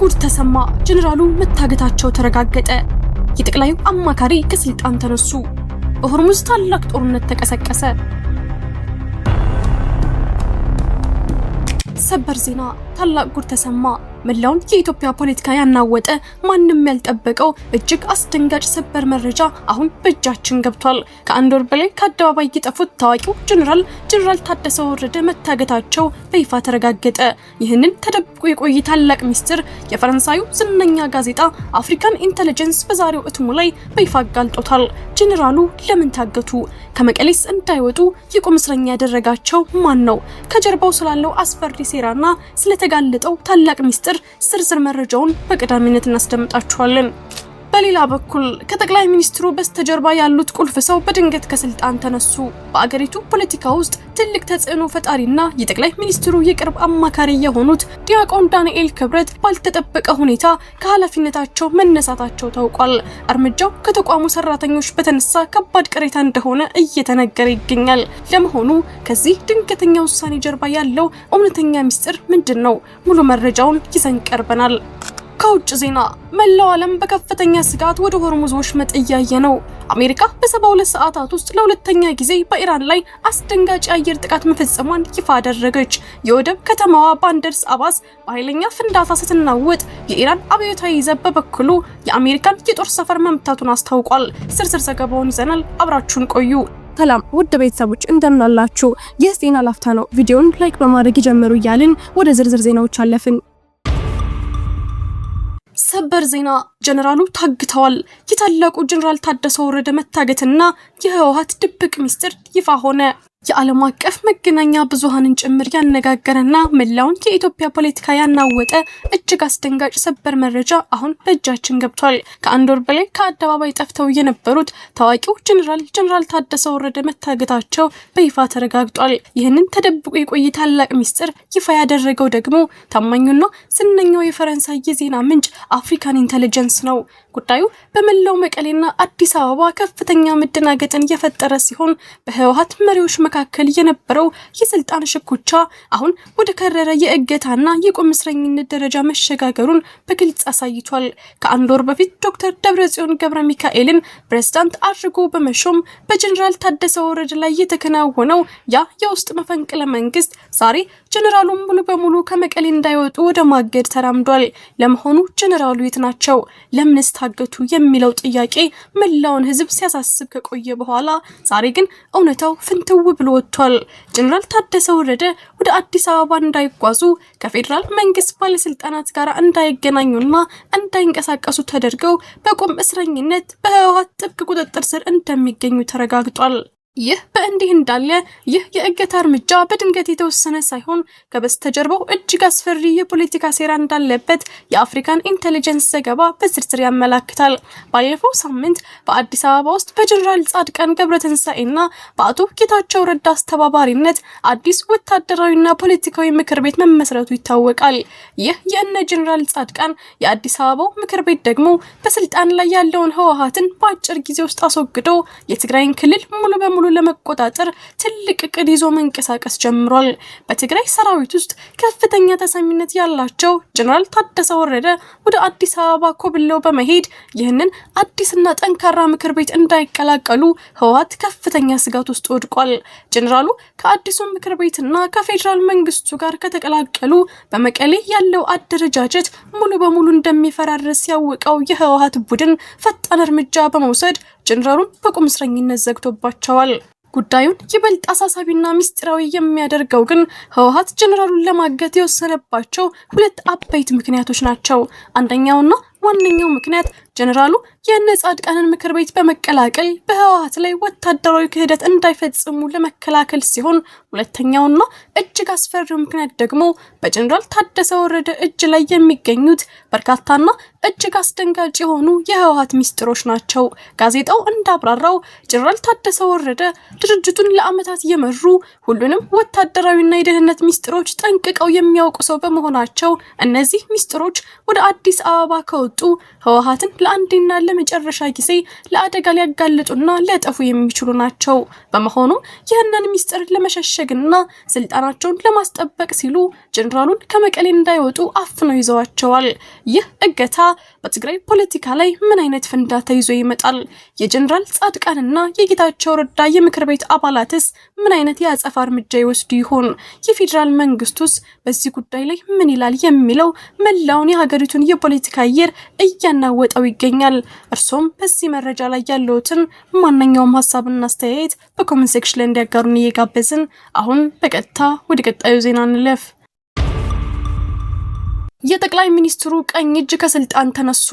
ጉድ ተሰማ። ጀነራሉ መታገታቸው ተረጋገጠ። የጠቅላዩ አማካሪ ከስልጣን ተነሱ። በሆርሙዝ ታላቅ ጦርነት ተቀሰቀሰ። ሰበር ዜና። ታላቅ ጉድ ተሰማ። መላውን የኢትዮጵያ ፖለቲካ ያናወጠ ማንንም ያልጠበቀው እጅግ አስደንጋጭ ሰበር መረጃ አሁን በእጃችን ገብቷል። ከአንድ ወር በላይ ከአደባባይ የጠፉት ታዋቂው ጀነራል ታደሰ ወረደ መታገታቸው በይፋ ተረጋገጠ። ይህንን ተደብቆ የቆየ ታላቅ ሚስጥር የፈረንሳዩ ዝነኛ ጋዜጣ አፍሪካን ኢንተለጀንስ በዛሬው እትሙ ላይ በይፋ አጋልጦታል። ጀነራሉ ለምን ታገቱ? ከመቀሌስ እንዳይወጡ የቁም እስረኛ ያደረጋቸው ማን ነው? ከጀርባው ስላለው አስፈሪ ሴራና ስለተጋለጠው ታላቅ ሚስጥር ዝርዝር መረጃውን በቀዳሚነት እናስደምጣችኋለን። በሌላ በኩል ከጠቅላይ ሚኒስትሩ በስተጀርባ ያሉት ቁልፍ ሰው በድንገት ከስልጣን ተነሱ። በአገሪቱ ፖለቲካ ውስጥ ትልቅ ተጽዕኖ ፈጣሪና የጠቅላይ ሚኒስትሩ የቅርብ አማካሪ የሆኑት ዲያቆን ዳንኤል ክብረት ባልተጠበቀ ሁኔታ ከኃላፊነታቸው መነሳታቸው ታውቋል። እርምጃው ከተቋሙ ሰራተኞች በተነሳ ከባድ ቅሬታ እንደሆነ እየተነገረ ይገኛል። ለመሆኑ ከዚህ ድንገተኛ ውሳኔ ጀርባ ያለው እውነተኛ ሚስጥር ምንድነው? ሙሉ መረጃውን ይዘን ቀርበናል። ከውጭ ዜና መላው ዓለም በከፍተኛ ስጋት ወደ ሆርሙዝ ወሽመጥ እያየ ነው። አሜሪካ በ72 ሰዓታት ውስጥ ለሁለተኛ ጊዜ በኢራን ላይ አስደንጋጭ የአየር ጥቃት መፈጸሟን ይፋ አደረገች። የወደብ ከተማዋ ባንደርስ አባስ በኃይለኛ ፍንዳታ ስትናወጥ፣ የኢራን አብዮታዊ ዘብ በበኩሉ የአሜሪካን የጦር ሰፈር መምታቱን አስታውቋል። ዝርዝር ዘገባውን ይዘናል። አብራችሁን ቆዩ። ሰላም ውድ ቤተሰቦች እንደምን አላችሁ? ይህ ዜና ላፍታ ነው። ቪዲዮውን ላይክ በማድረግ ይጀምሩ እያልን ወደ ዝርዝር ዜናዎች አለፍን። ሰበር ዜና። ጀነራሉ ታግተዋል። የታላቁ ጀነራል ታደሰ ወረደ መታገትና የህወሓት ድብቅ ሚስጥር ይፋ ሆነ። የዓለም አቀፍ መገናኛ ብዙሃንን ጭምር ያነጋገረና መላውን የኢትዮጵያ ፖለቲካ ያናወጠ እጅግ አስደንጋጭ ሰበር መረጃ አሁን በእጃችን ገብቷል። ከአንድ ወር በላይ ከአደባባይ ጠፍተው የነበሩት ታዋቂው ጀነራል ታደሰ ወረደ መታገታቸው በይፋ ተረጋግጧል። ይህንን ተደብቆ የቆየ ታላቅ ሚስጥር ይፋ ያደረገው ደግሞ ታማኙና ዝነኛው የፈረንሳይ የዜና ምንጭ አፍሪካን ኢንተለጀንስ ነው። ጉዳዩ በመላው መቀሌና አዲስ አበባ ከፍተኛ መደናገጥን የፈጠረ ሲሆን በህወሓት መሪዎች መካከል የነበረው የስልጣን ሽኩቻ አሁን ወደ ከረረ የእገታና የቁም እስረኝነት ደረጃ መሸጋገሩን በግልጽ አሳይቷል። ከአንድ ወር በፊት ዶክተር ደብረጽዮን ገብረ ሚካኤልን ፕሬዝዳንት አድርጎ በመሾም በጀነራል ታደሰ ወረደ ላይ የተከናወነው ያ የውስጥ መፈንቅለ መንግስት ዛሬ ጀነራሉን ሙሉ በሙሉ ከመቀሌ እንዳይወጡ ወደ ማገድ ተራምዷል። ለመሆኑ ጀነራሉ የት ናቸው? ለምንስ ታገቱ? የሚለው ጥያቄ መላውን ህዝብ ሲያሳስብ ከቆየ በኋላ ዛሬ ግን እውነታው ፍንትው ብሎ ወጥቷል። ጀነራል ታደሰ ወረደ ወደ አዲስ አበባ እንዳይጓዙ ከፌደራል መንግስት ባለስልጣናት ጋር እንዳይገናኙና እንዳይንቀሳቀሱ ተደርገው በቁም እስረኝነት በህወሓት ጥብቅ ቁጥጥር ስር እንደሚገኙ ተረጋግጧል። ይህ በእንዲህ እንዳለ ይህ የእገታ እርምጃ በድንገት የተወሰነ ሳይሆን ከበስተጀርባው እጅግ አስፈሪ የፖለቲካ ሴራ እንዳለበት የአፍሪካን ኢንተለጀንስ ዘገባ በዝርዝር ያመላክታል። ባለፈው ሳምንት በአዲስ አበባ ውስጥ በጀነራል ጻድቃን ገብረትንሳኤና በአቶ ጌታቸው ረዳ አስተባባሪነት አዲስ ወታደራዊና ፖለቲካዊ ምክር ቤት መመስረቱ ይታወቃል። ይህ የእነ ጀነራል ጻድቃን የአዲስ አበባው ምክር ቤት ደግሞ በስልጣን ላይ ያለውን ህወሓትን በአጭር ጊዜ ውስጥ አስወግዶ የትግራይን ክልል ሙሉ በሙሉ ለመቆጣጠር ትልቅ እቅድ ይዞ መንቀሳቀስ ጀምሯል። በትግራይ ሰራዊት ውስጥ ከፍተኛ ተሰሚነት ያላቸው ጀነራል ታደሰ ወረደ ወደ አዲስ አበባ ኮብለው በመሄድ ይህንን አዲስና ጠንካራ ምክር ቤት እንዳይቀላቀሉ ህወሓት ከፍተኛ ስጋት ውስጥ ወድቋል። ጀነራሉ ከአዲሱ ምክር ቤትና ከፌደራል መንግስቱ ጋር ከተቀላቀሉ በመቀሌ ያለው አደረጃጀት ሙሉ በሙሉ እንደሚፈራረስ ያወቀው የህወሓት ቡድን ፈጣን እርምጃ በመውሰድ ጀነራሉን በቁም እስረኝነት ዘግቶባቸዋል። ጉዳዩን ይበልጥ አሳሳቢና ሚስጥራዊ የሚያደርገው ግን ህወሓት ጀነራሉን ለማገት የወሰነባቸው ሁለት አበይት ምክንያቶች ናቸው። አንደኛውና ዋነኛው ምክንያት ጀነራሉ የነጻድቃንን ምክር ቤት በመቀላቀል በህወሓት ላይ ወታደራዊ ክህደት እንዳይፈጽሙ ለመከላከል ሲሆን፣ ሁለተኛውና እጅግ አስፈሪው ምክንያት ደግሞ በጀነራል ታደሰ ወረደ እጅ ላይ የሚገኙት በርካታና እጅግ አስደንጋጭ የሆኑ የህወሓት ሚስጥሮች ናቸው። ጋዜጣው እንዳብራራው ጀነራል ታደሰ ወረደ ድርጅቱን ለዓመታት የመሩ ሁሉንም ወታደራዊና የደህንነት ሚስጥሮች ጠንቅቀው የሚያውቁ ሰው በመሆናቸው እነዚህ ሚስጥሮች ወደ አዲስ አበባ ከወጡ ህወሓትን ለአንዴና ለመጨረሻ ጊዜ ለአደጋ ሊያጋልጡና ሊያጠፉ የሚችሉ ናቸው። በመሆኑም ይህንን ሚስጥር ለመሸሸግና ስልጣናቸውን ለማስጠበቅ ሲሉ ጀነራሉን ከመቀሌ እንዳይወጡ አፍነው ይዘዋቸዋል። ይህ እገታ በትግራይ ፖለቲካ ላይ ምን አይነት ፍንዳታ ይዞ ይመጣል? የጀነራል ጻድቃንና የጌታቸው ረዳ የምክር ቤት አባላትስ ምን አይነት የአጸፋ እርምጃ ይወስዱ ይሆን? የፌዴራል መንግስቱስ በዚህ ጉዳይ ላይ ምን ይላል የሚለው መላውን የሀገሪቱን የፖለቲካ አየር እያናወጠው ይገኛል። እርሶም በዚህ መረጃ ላይ ያለውትን ማንኛውም ሀሳብና አስተያየት በኮሜንት ሴክሽን ላይ እንዲያጋሩን እየጋበዝን አሁን በቀጥታ ወደ ቀጣዩ ዜና እንለፍ። የጠቅላይ ሚኒስትሩ ቀኝ እጅ ከስልጣን ተነሱ።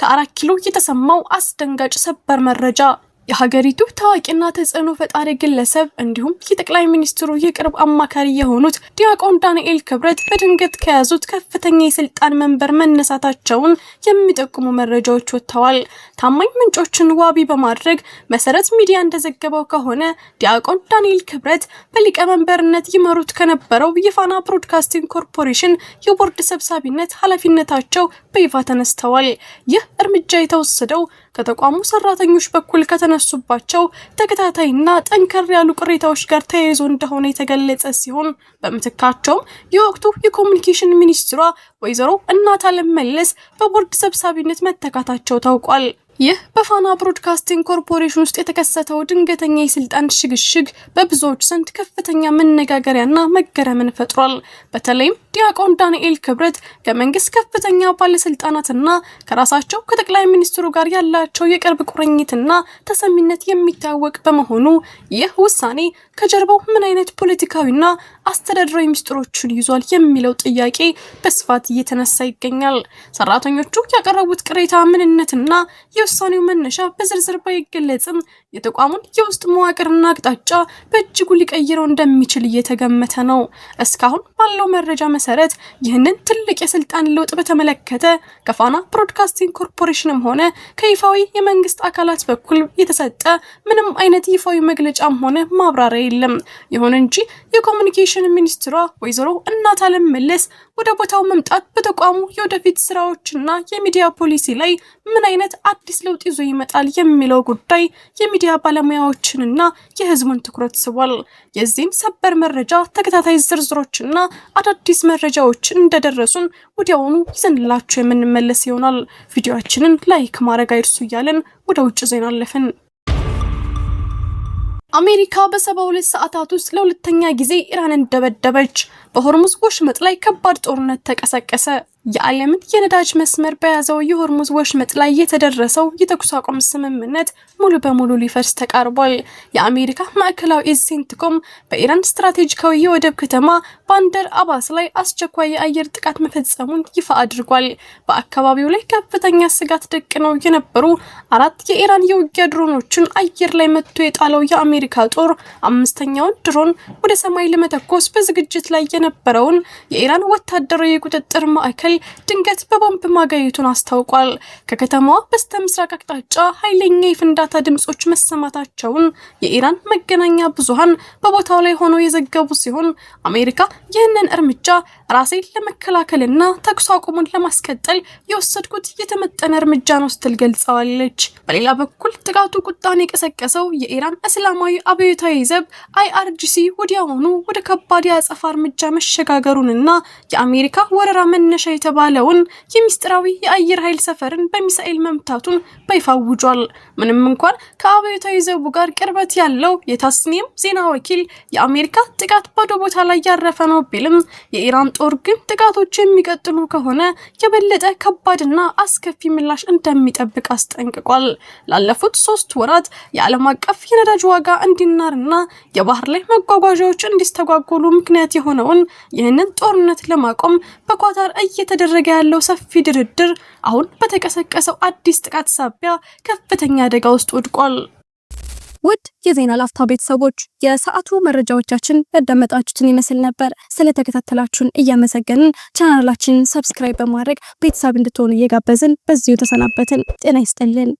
ከ4 ኪሎ የተሰማው አስደንጋጭ ሰበር መረጃ የሀገሪቱ ታዋቂና ተጽዕኖ ፈጣሪ ግለሰብ እንዲሁም የጠቅላይ ሚኒስትሩ የቅርብ አማካሪ የሆኑት ዲያቆን ዳንኤል ክብረት በድንገት ከያዙት ከፍተኛ የስልጣን መንበር መነሳታቸውን የሚጠቁሙ መረጃዎች ወጥተዋል። ታማኝ ምንጮችን ዋቢ በማድረግ መሰረት ሚዲያ እንደዘገበው ከሆነ ዲያቆን ዳንኤል ክብረት በሊቀመንበርነት ይመሩት ከነበረው የፋና ብሮድካስቲንግ ኮርፖሬሽን የቦርድ ሰብሳቢነት ኃላፊነታቸው በይፋ ተነስተዋል። ይህ እርምጃ የተወሰደው ከተቋሙ ሰራተኞች በኩል ከተነሱባቸው ተከታታይና ጠንከር ያሉ ቅሬታዎች ጋር ተያይዞ እንደሆነ የተገለጸ ሲሆን በመተካቸውም የወቅቱ የኮሙኒኬሽን ሚኒስትሯ ወይዘሮ እናታለም መለስ በቦርድ ሰብሳቢነት መተካታቸው ታውቋል። ይህ በፋና ብሮድካስቲንግ ኮርፖሬሽን ውስጥ የተከሰተው ድንገተኛ የስልጣን ሽግሽግ በብዙዎች ዘንድ ከፍተኛ መነጋገሪያና መገረምን ፈጥሯል። በተለይም ዲያቆን ዳንኤል ክብረት ከመንግስት ከፍተኛ ባለስልጣናትና ከራሳቸው ከጠቅላይ ሚኒስትሩ ጋር ያላቸው የቅርብ ቁርኝትና ተሰሚነት የሚታወቅ በመሆኑ ይህ ውሳኔ ከጀርባው ምን አይነት ፖለቲካዊና አስተዳደራዊ ሚስጥሮችን ይዟል የሚለው ጥያቄ በስፋት እየተነሳ ይገኛል። ሰራተኞቹ ያቀረቡት ቅሬታ ምንነትና የውሳኔው መነሻ በዝርዝር ባይገለጽም የተቋሙን የውስጥ መዋቅርና አቅጣጫ በእጅጉ ሊቀይረው እንደሚችል እየተገመተ ነው። እስካሁን ባለው መረጃ መሰረት ይህንን ትልቅ የስልጣን ለውጥ በተመለከተ ከፋና ብሮድካስቲንግ ኮርፖሬሽንም ሆነ ከይፋዊ የመንግስት አካላት በኩል የተሰጠ ምንም አይነት ይፋዊ መግለጫም ሆነ ማብራሪያ የለም። ይሁን እንጂ የኮሙኒኬሽን ሚኒስትሯ ወይዘሮ እናታለም መለስ ወደ ቦታው መምጣት በተቋሙ የወደፊት ስራዎችና የሚዲያ ፖሊሲ ላይ ምን አይነት አዲስ ለውጥ ይዞ ይመጣል የሚለው ጉዳይ የሚዲያ ባለሙያዎችንና የህዝቡን ትኩረት ስቧል። የዚህም ሰበር መረጃ ተከታታይ ዝርዝሮችና አዳዲስ መረጃዎች እንደደረሱን ወዲያውኑ ይዘንላችሁ የምንመለስ ይሆናል። ቪዲዮአችንን ላይክ ማድረግ አይርሱ እያለን ወደ ውጭ ዜና አለፍን። አሜሪካ በ72 ሰዓታት ውስጥ ለሁለተኛ ጊዜ ኢራንን ደበደበች። በሆርሙዝ ወሽመጥ ላይ ከባድ ጦርነት ተቀሰቀሰ። የዓለምን የነዳጅ መስመር በያዘው የሆርሙዝ ወሽመጥ ላይ የተደረሰው የተኩስ አቁም ስምምነት ሙሉ በሙሉ ሊፈርስ ተቃርቧል። የአሜሪካ ማዕከላዊ እዝ ሴንትኮም በኢራን ስትራቴጂካዊ የወደብ ከተማ ባንደር አባስ ላይ አስቸኳይ የአየር ጥቃት መፈጸሙን ይፋ አድርጓል። በአካባቢው ላይ ከፍተኛ ስጋት ደቅነው የነበሩ 4 የኢራን የውጊያ ድሮኖችን አየር ላይ መጥቶ የጣለው የአሜሪካ ጦር 5ኛውን ድሮን ወደ ሰማይ ለመተኮስ በዝግጅት ላይ የነበረውን የኢራን ወታደራዊ የቁጥጥር ማዕከል ድንገት በቦምብ ማጋየቱን አስታውቋል። ከከተማዋ በስተምስራቅ አቅጣጫ ኃይለኛ የፍንዳታ ድምጾች መሰማታቸውን የኢራን መገናኛ ብዙሃን በቦታው ላይ ሆነው የዘገቡ ሲሆን አሜሪካ ይህንን እርምጃ ራሴን ለመከላከልና ተኩስ አቁሙን ለማስቀጠል የወሰድኩት የተመጠነ እርምጃ ነው ስትል ገልጸዋለች። በሌላ በኩል ጥቃቱ ቁጣን የቀሰቀሰው የኢራን እስላማዊ አብዮታዊ ዘብ IRGC ወዲያውኑ ወደ ከባድ የአጸፋ እርምጃ መሸጋገሩንና የአሜሪካ ወረራ መነሻ የተባለውን የሚስጥራዊ የአየር ኃይል ሰፈርን በሚሳኤል መምታቱን በይፋ አውጇል። ምንም እንኳን ከአብዮታዊ ዘቡ ጋር ቅርበት ያለው የታስኒም ዜና ወኪል የአሜሪካ ጥቃት ባዶ ቦታ ላይ ያረፈ ነው ቢልም የኢራን ጦር ግን ጥቃቶች የሚቀጥሉ ከሆነ የበለጠ ከባድና አስከፊ ምላሽ እንደሚጠብቅ አስጠንቅቋል። ላለፉት 3 ወራት የዓለም አቀፍ የነዳጅ ዋጋ እንዲናርና የባህር ላይ መጓጓዣዎች እንዲስተጓጎሉ ምክንያት የሆነውን ይህንን ጦርነት ለማቆም በኳታር እየተደረገ ያለው ሰፊ ድርድር አሁን በተቀሰቀሰው አዲስ ጥቃት ሳቢያ ከፍተኛ አደጋ ውስጥ ወድቋል። ውድ የዜና ላፍታ ቤተሰቦች የሰዓቱ መረጃዎቻችን ያዳመጣችሁትን ይመስል ነበር። ስለተከታተላችሁን እያመሰገንን ቻናላችንን ሰብስክራይብ በማድረግ ቤተሰብ እንድትሆኑ እየጋበዝን በዚሁ ተሰናበትን። ጤና ይስጥልን።